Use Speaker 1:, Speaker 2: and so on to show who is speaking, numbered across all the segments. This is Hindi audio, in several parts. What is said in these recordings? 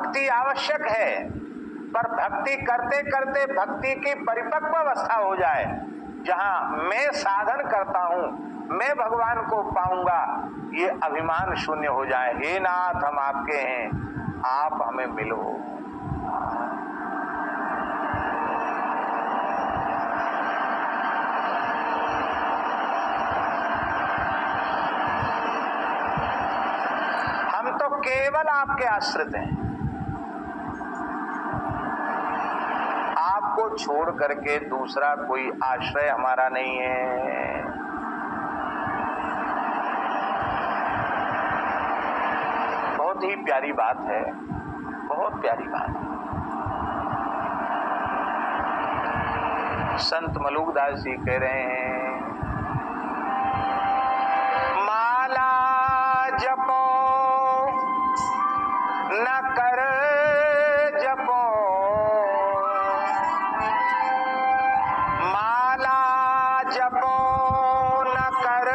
Speaker 1: भक्ति आवश्यक है, पर भक्ति करते करते भक्ति की परिपक्व अवस्था हो जाए, जहां मैं साधन करता हूं, मैं भगवान को पाऊंगा, ये अभिमान शून्य हो जाए। हे नाथ, हम आपके हैं, आप हमें मिलो। हम तो केवल आपके आश्रित हैं, आपको छोड़ करके दूसरा कोई आश्रय हमारा नहीं है। बहुत ही प्यारी बात है, बहुत प्यारी बात है। संत मलुकदास जी कह रहे हैं, माला जपो न कर जपो, माला जपो न कर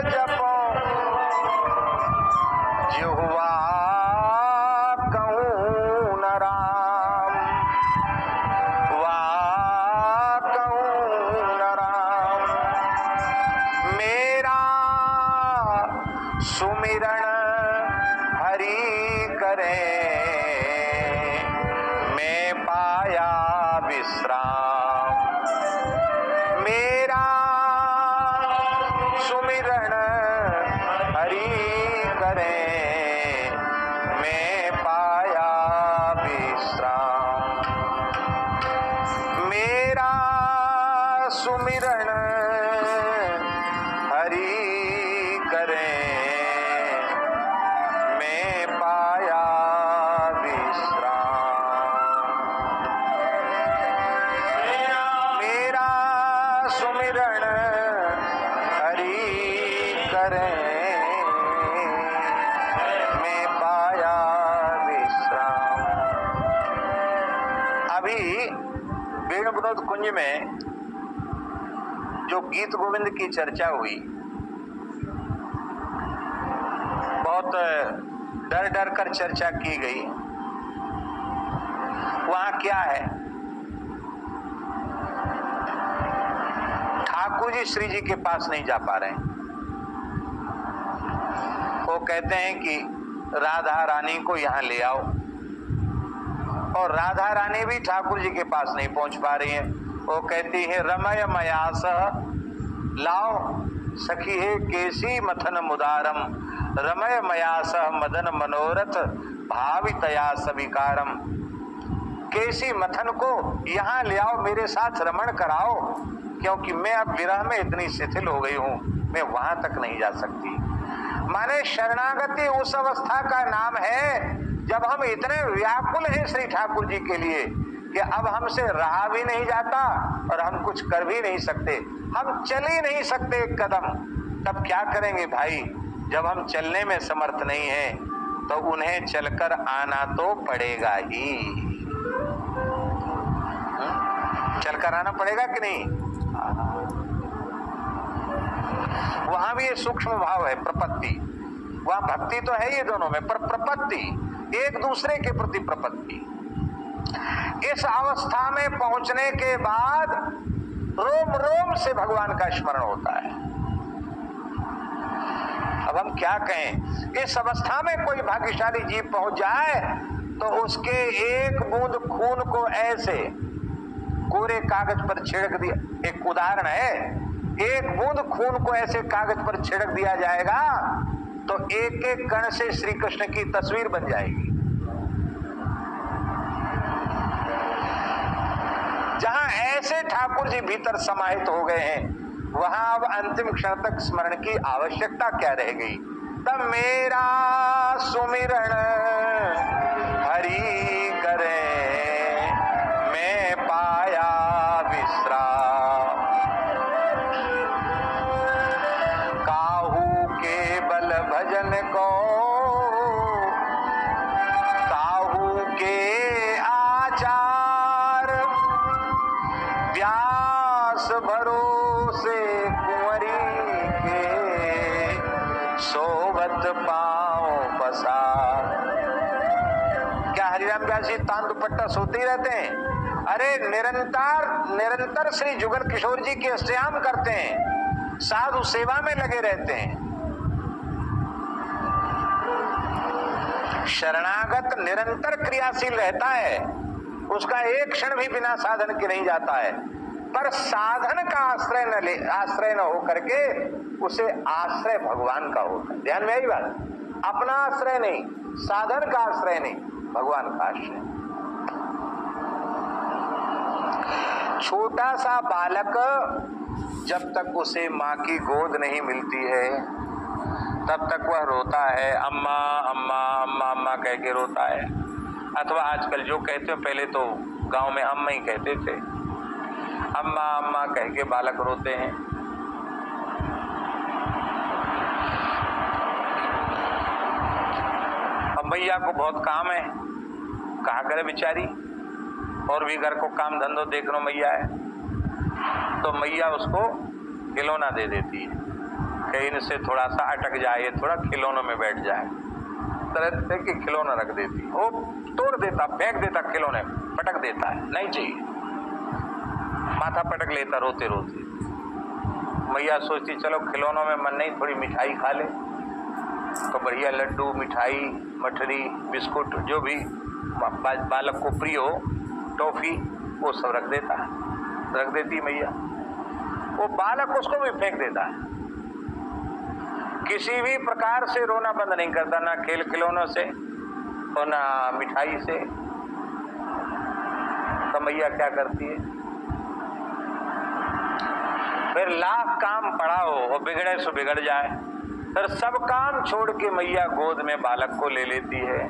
Speaker 1: जपो, जिह्वा कहूँ न राम, वाह कहूँ न राम। मेरा सुमिरण हरि करे, मैं पाया विश्राम। मेरा सुमिरण हरि करे, मैं पाया विश्राम। मेरा सुमिरण हरि करे, मैं पाया विश्राम। मेरा सुमिरण हरि करे, मैं पाया विश्राम। अभी वेणु विनोद कुंज में जो गीत गोविंद की चर्चा हुई, बहुत डर डर कर चर्चा की गई। वहां क्या है, ठाकुर जी श्री जी के पास नहीं जा पा रहे हैं। वो कहते हैं कि राधा रानी को यहां ले आओ, और राधा रानी भी ठाकुर जी के पास नहीं पहुंच पा रही है। वो कहती है, रमय मयास लाओ सखी है केसी मथन मुदारम, रमय मयास मदन मनोरथ भावितया सविकारम। केसी मथन को यहाँ ले आओ, मेरे साथ रमण कराओ, क्योंकि मैं अब विरह में इतनी शिथिल हो गई हूँ, मैं वहां तक नहीं जा सकती। माने शरणागति उस अवस्था का नाम है जब हम इतने व्याकुल हैं श्री ठाकुर जी के लिए कि अब हमसे रहा भी नहीं जाता और हम कुछ कर भी नहीं सकते, हम चल ही नहीं सकते एक कदम। तब क्या करेंगे भाई? जब हम चलने में समर्थ नहीं है तो उन्हें चलकर आना तो पड़ेगा ही। चलकर आना पड़ेगा कि नहीं? वहां भी ये सूक्ष्म भाव है, प्रपत्ति। वहां भक्ति तो है ये दोनों में, पर प्रपत्ति, एक दूसरे के प्रति प्रपत्ति। इस अवस्था में पहुंचने के बाद रोम रोम से भगवान का स्मरण होता है। अब हम क्या कहें, इस अवस्था में कोई भाग्यशाली जीव पहुंच जाए तो उसके एक बूंद खून को ऐसे कोरे कागज पर छिड़क दिया, एक उदाहरण है, एक बूंद खून को ऐसे कागज पर छिड़क दिया जाएगा तो एक एक कण से श्री कृष्ण की तस्वीर बन जाएगी। जहां ऐसे ठाकुर जी भीतर समाहित हो गए हैं, वहां अब अंतिम क्षण तक स्मरण की आवश्यकता क्या रह गई? तब मेरा सुमिरण हरि करे, मैं पाया विश्राम। काहू के बल भजन को, काहू के आचार, व्यास भरोसे कुंवरी के, सोबत पाँव पसार। हरिराम व्यास जी तान दुपट्टा सोते ही रहते हैं? अरे निरंतर श्री जुगल किशोर जी के अष्टयाम करते हैं, साधु सेवा में लगे रहते हैं। शरणागत निरंतर क्रियाशील रहता है, उसका एक क्षण भी बिना साधन के नहीं जाता है। पर साधन का आश्रय न हो करके उसे आश्रय भगवान का होता है। ध्यान में आई बात? अपना आश्रय नहीं, साधन का आश्रय नहीं, भगवान का आश्रय। छोटा सा बालक जब तक उसे माँ की गोद नहीं मिलती है तब तक वह रोता है, अम्मा अम्मा अम्मा अम्मा कह के रोता है। अथवा आजकल जो कहते हो, पहले तो गांव में अम्मा ही कहते थे, अम्मा अम्मा कह के बालक रोते हैं। अब मैया को बहुत काम है, कहा करे बेचारी, और भी घर को काम धंधो देख लो मैया है, तो मैया उसको खिलौना दे देती है कि इनसे थोड़ा सा अटक जाए, ये थोड़ा खिलौनों में बैठ जाए। तरह तरह के खिलौना रख देती, वो तोड़ देता, फेंक देता, खिलौने पटक देता है, नहीं चाहिए, माथा पटक लेता रोते रोते। मैया सोचती चलो खिलौनों में मन नहीं, थोड़ी मिठाई खा ले, तो बढ़िया लड्डू, मिठाई, मठरी, बिस्कुट, जो भी बालक को प्रिय हो, टॉफी, वो सब रख देती मैया। वो बालक उसको भी फेंक देता है, किसी भी प्रकार से रोना बंद नहीं करता, ना खेल खिलौनों से और ना मिठाई से। तो मैया क्या करती है, फिर लाख काम पड़ा हो और बिगड़े सो बिगड़ जाए, फिर सब काम छोड़ के मैया गोद में बालक को ले लेती है,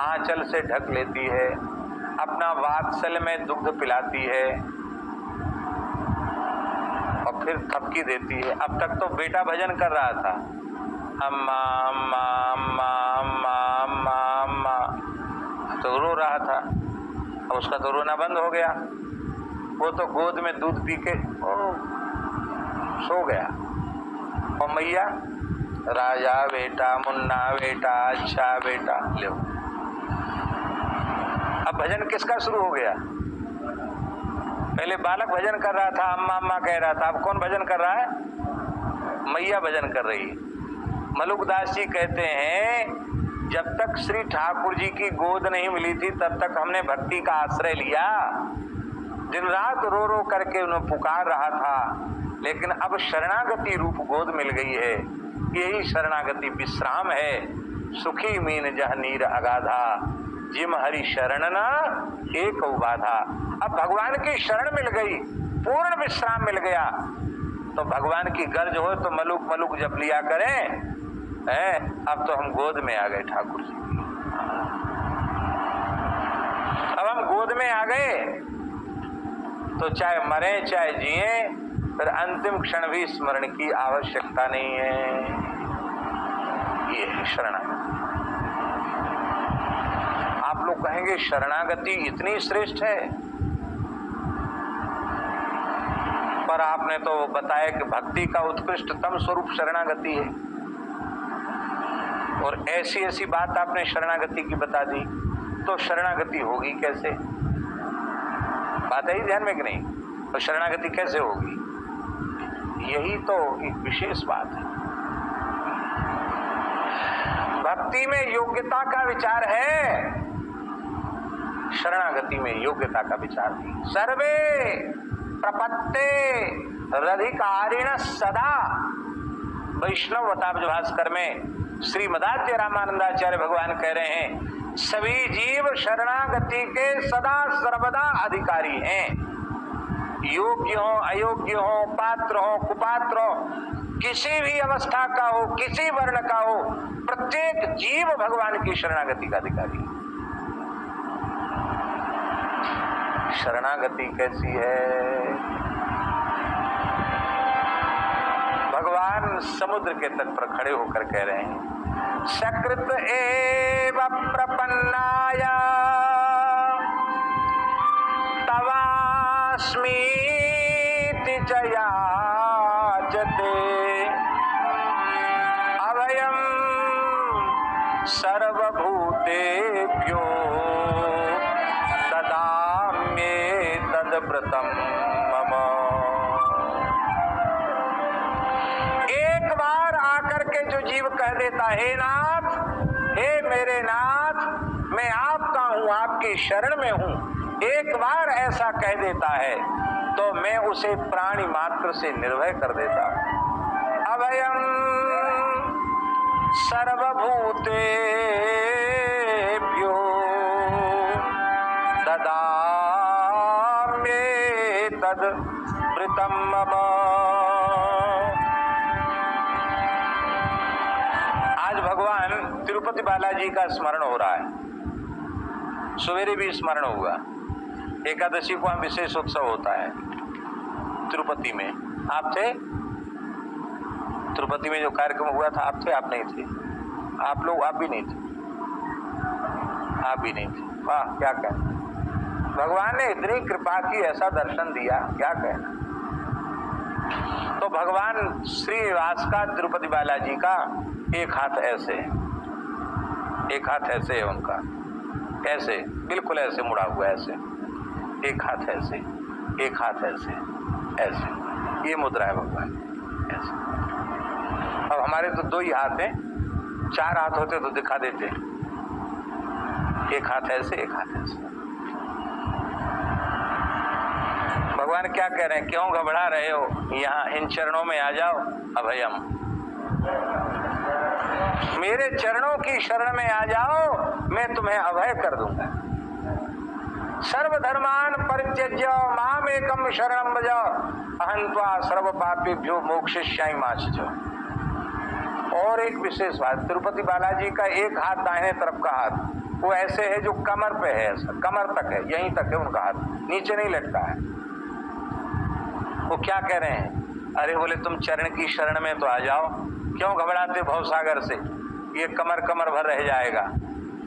Speaker 1: आंचल से ढक लेती है, अपना वात्सल्य में दुग्ध पिलाती है और फिर थपकी देती है। अब तक तो बेटा भजन कर रहा था, अम्मा अम्मा अम्मा अम्मा अम्मा अम्मा, तो रो रहा था, अब उसका तो रोना बंद हो गया, वो तो गोद में दूध पी के सो गया। और मैया राजा बेटा, मुन्ना बेटा, अच्छा बेटा, लो। अब भजन किसका शुरू हो गया? पहले बालक भजन कर रहा था, अम्मा अम्मा कह रहा था, अब कौन भजन कर रहा है? मैया भजन कर रही है। मलुकदास जी कहते हैं जब तक श्री ठाकुर जी की गोद नहीं मिली थी तब तक हमने भक्ति का आश्रय लिया, दिन रात रो रो करके उन्हें पुकार रहा था, लेकिन अब शरणागति रूप गोद मिल गई है। यही शरणागति विश्राम है। सुखी मीन जह नीर अगाधा, जिम हरि शरण न एक बाधा। अब भगवान की शरण मिल गई, पूर्ण विश्राम मिल गया, तो भगवान की गर्ज हो तो मलुक मलुक जप लिया करें। अब तो हम गोद में आ गए ठाकुर जी, अब हम गोद में आ गए, तो चाहे मरे चाहे जिए, फिर अंतिम क्षण भी स्मरण की आवश्यकता नहीं है। ये है शरणागति। आप लोग कहेंगे शरणागति इतनी श्रेष्ठ है, पर आपने तो बताया कि भक्ति का उत्कृष्टतम स्वरूप शरणागति है, और ऐसी ऐसी बात आपने शरणागति की बता दी, तो शरणागति होगी कैसे? बात है ध्यान में कि नहीं? तो शरणागति कैसे होगी? यही तो एक विशेष बात है। भक्ति में योग्यता का विचार है, शरणागति में योग्यता का विचार नहीं। सर्वे प्रपत्ते रधिकारिण सदा, वैष्णव अवतार भास्कर में श्रीमदाद्य रामानंदाचार्य भगवान कह रहे हैं सभी जीव शरणागति के सदा सर्वदा अधिकारी हैं। योग्य हो, अयोग्य हो, पात्र हो, कुपात्र हो, किसी भी अवस्था का हो, किसी वर्ण का हो, प्रत्येक जीव भगवान की शरणागति का अधिकारी है। शरणागति कैसी है? भगवान समुद्र के तट पर खड़े होकर कह रहे हैं सकृत एव प्रपन्नाय तवास्मीति च याचते अभयम् सर्वभूतेभ्यो हे नाथ, हे मेरे नाथ, मैं आपका हूं, आपकी शरण में हूं, एक बार ऐसा कह देता है तो मैं उसे प्राणी मात्र से निर्भय कर देता हूं। अभयम सर्वभूतेभ्यो ददाम्येतद् वृतं मम। आज भगवान तिरुपति बालाजी का स्मरण हो रहा है। सवेरे भी स्मरण हुआ। एकादशी को हम विशेष उत्सव होता है तिरुपति में। आप थे तिरुपति में? जो कार्यक्रम हुआ था आप थे? आप नहीं थे? आप लोग, आप भी नहीं थे? आप भी नहीं थे? वाह, क्या कहना। भगवान ने इतनी कृपा की, ऐसा दर्शन दिया, क्या कहना। तो भगवान श्रीनिवास का, तिरुपति बालाजी का एक हाथ ऐसे है, एक हाथ ऐसे है उनका, ऐसे बिल्कुल ऐसे मुड़ा हुआ, ऐसे एक हाथ ऐसे, एक हाथ ऐसे, ऐसे, ये मुद्रा है भगवान ऐसे। अब हमारे तो दो ही हाथ हैं, चार हाथ होते तो दिखा देते। एक हाथ ऐसे, एक हाथ ऐसे। भगवान क्या कह रहे हैं? क्यों घबरा रहे हो? यहाँ इन चरणों में आ जाओ। अभयम, मेरे चरणों की शरण में आ जाओ, मैं तुम्हें अभय कर दूंगा। सर्वधर्मान परित्यज्य माम एकम शरणं व्रज अहं त्वा सर्व पापेभ्यो मोक्षयिष्यामि मा शुचः। और एक विशेष बात, तिरुपति बालाजी का एक हाथ दाहिने तरफ का हाथ वो ऐसे है जो कमर पे है, ऐसा कमर तक है, यहीं तक है उनका हाथ, नीचे नहीं लटका है। वो क्या कह रहे हैं? अरे बोले तुम चरण की शरण में तो आ जाओ, क्यों घबराते भवसागर से? ये कमर कमर भर रह जाएगा,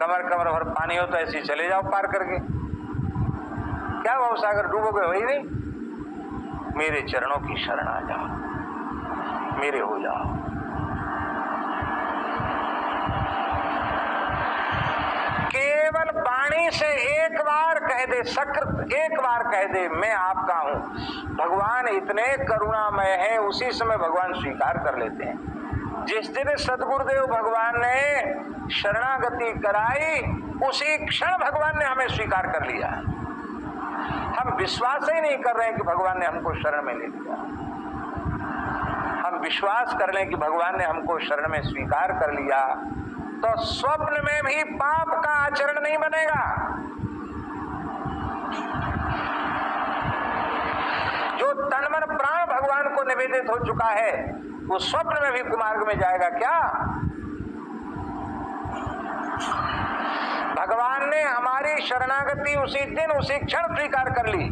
Speaker 1: कमर कमर भर पानी हो तो ऐसे चले जाओ पार करके। क्या भवसागर डूबोगे? वही नहीं, मेरे चरणों की शरण आ जाओ, मेरे हो जाओ। केवल वाणी से एक बार कह दे, सकृत एक बार कह दे मैं आपका हूं। भगवान इतने करुणामय है, उसी समय भगवान स्वीकार कर लेते हैं। जिस दिन सदगुरुदेव भगवान ने शरणागति कराई, उसी क्षण भगवान ने हमें स्वीकार कर लिया। हम विश्वास ही नहीं कर रहे हैं कि भगवान ने हमको शरण में ले लिया। हम विश्वास कर लें कि भगवान ने हमको शरण में स्वीकार कर लिया तो स्वप्न में भी पाप का आचरण नहीं बनेगा। जो तन मन प्राण भगवान को निवेदित हो चुका है वो स्वप्न में भी कुमार्ग में जाएगा क्या? भगवान ने हमारी शरणागति उसी दिन उसी क्षण स्वीकार कर ली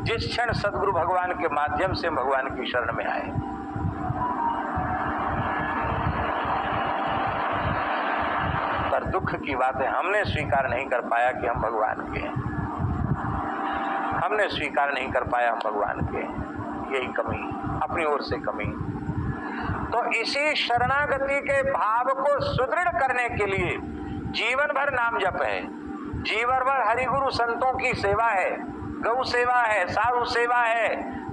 Speaker 1: जिस क्षण सदगुरु भगवान के माध्यम से भगवान की शरण में आए। पर दुख की बात है, हमने स्वीकार नहीं कर पाया कि हम भगवान के हैं। हमने स्वीकार नहीं कर पाया हम भगवान के हैं। यही कमी, अपनी ओर से कमी। तो इसी शरणागति के भाव को सुदृढ़ करने के लिए जीवन भर नाम जप है, जीवन भर हरिगुरु संतों की सेवा है, गौ सेवा है, साधु सेवा है,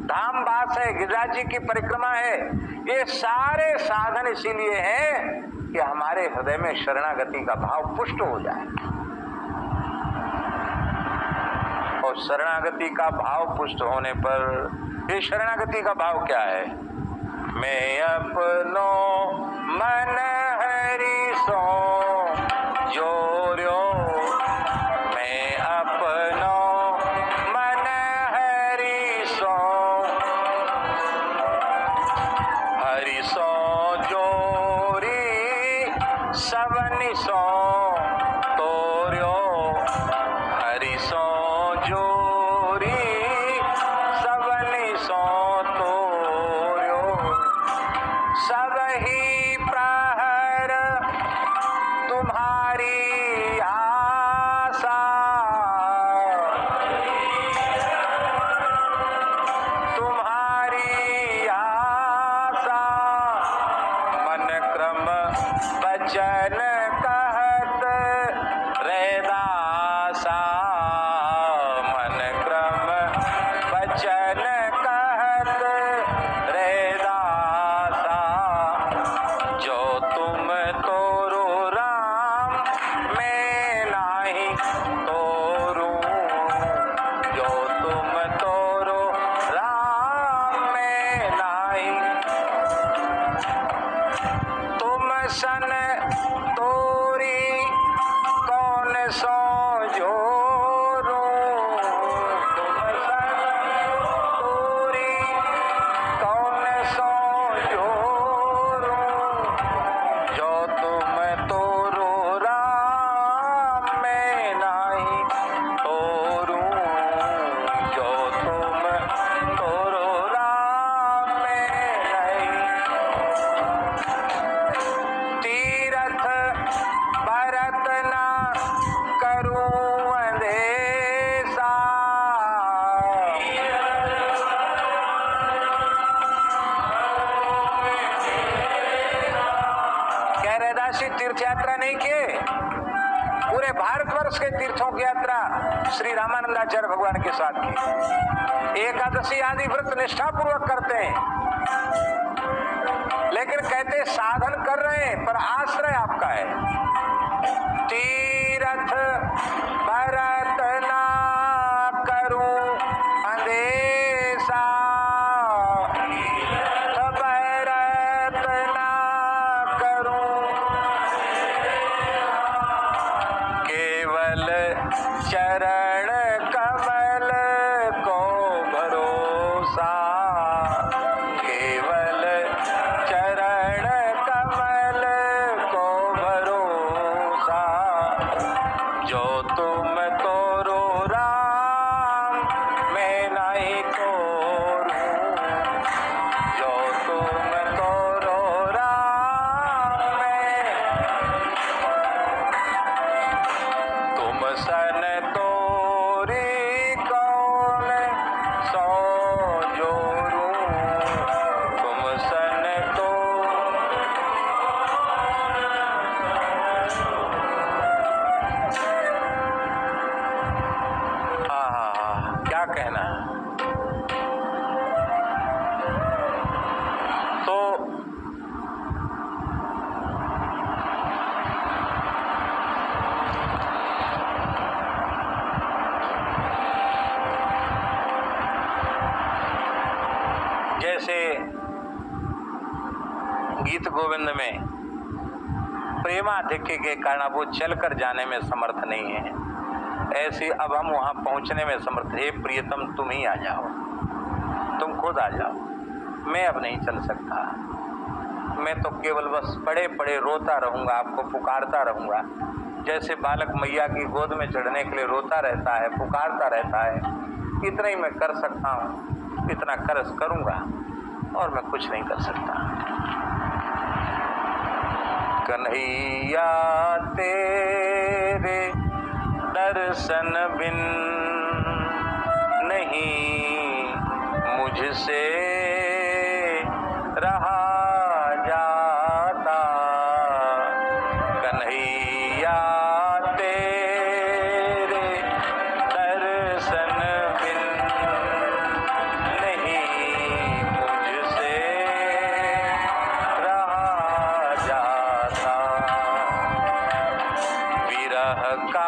Speaker 1: धाम वास है, गिरिराज जी की परिक्रमा है। ये सारे साधन इसीलिए हैं कि हमारे हृदय में शरणागति का भाव पुष्ट हो जाए। और शरणागति का भाव पुष्ट होने पर, ये शरणागति का भाव क्या है? मैं अपनो मन हरि सो जोर्यो, मैं अपनो मन हरि सो जोरी सवनि सो तोर्यो, हरि सो जोरी सवनि सो तोर्यो। सब ही प्रहर भारतवर्ष के तीर्थों की यात्रा श्री रामानंदाचार्य भगवान के साथ की। एकादशी आदि व्रत निष्ठा पूर्वक करते हैं, लेकिन कहते साधन कर रहे हैं पर आश्रय आपका है। तीरथ भरत ना करूं अंदेशा, भरत ना करूं केवल चरण कमल को भरोसा, केवल चरण कमल को भरोसा। जो तुम तोरो राम मैं नहीं तोरूं, जो तुम तोरो राम मैं तुम सन तोरी कौन सो जोरूं, तुम सन तो क्या कहना। तो जैसे गीत गोविंद में प्रेमाधिक्य के कारण वो चलकर जाने में समर्थ नहीं है, ऐसे अब हम वहां पहुंचने में समर्थ। हे प्रियतम तुम ही आ जाओ, तुम खुद आ जाओ, मैं अब नहीं चल सकता। मैं तो केवल बस पड़े पड़े रोता रहूंगा, आपको पुकारता रहूंगा। जैसे बालक मैया की गोद में चढ़ने के लिए रोता रहता है, पुकारता रहता है, इतना ही मैं कर सकता हूँ, इतना करूंगा और मैं कुछ नहीं कर सकता। कन्हैया तेरे दर्शन बिन नहीं मुझसे रहा जाता, कन्हैया तेरे दर्शन बिन नहीं मुझसे रहा जाता। विरह का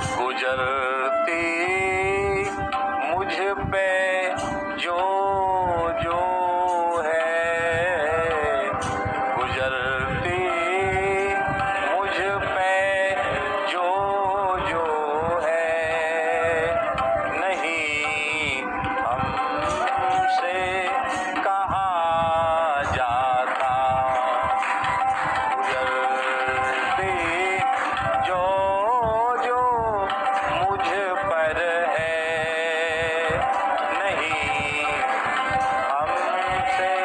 Speaker 1: गुजरती मुझ पे जो जो है, गुजरती मुझ पे जो जो है, नहीं हमसे कहा जाता। गुजरती जो जो मुझ पर है, नहीं हमसे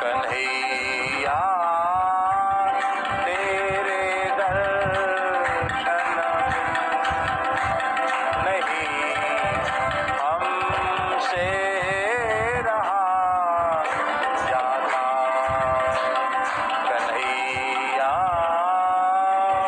Speaker 1: कन्हैया तेरे दर्शन नहीं हमसे